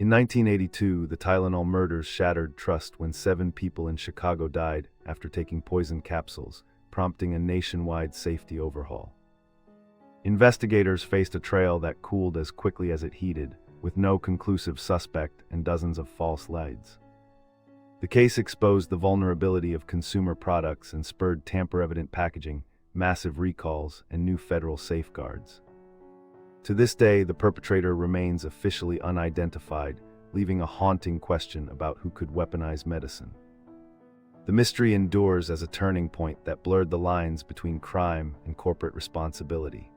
In 1982, the Tylenol murders shattered trust when 7 people in Chicago died after taking poison capsules, prompting a nationwide safety overhaul. Investigators faced a trail that cooled as quickly as it heated, with no conclusive suspect and dozens of false leads. The case exposed the vulnerability of consumer products and spurred tamper-evident packaging, massive recalls, and new federal safeguards. To this day, the perpetrator remains officially unidentified, leaving a haunting question about who could weaponize medicine. The mystery endures as a turning point that blurred the lines between crime and corporate responsibility.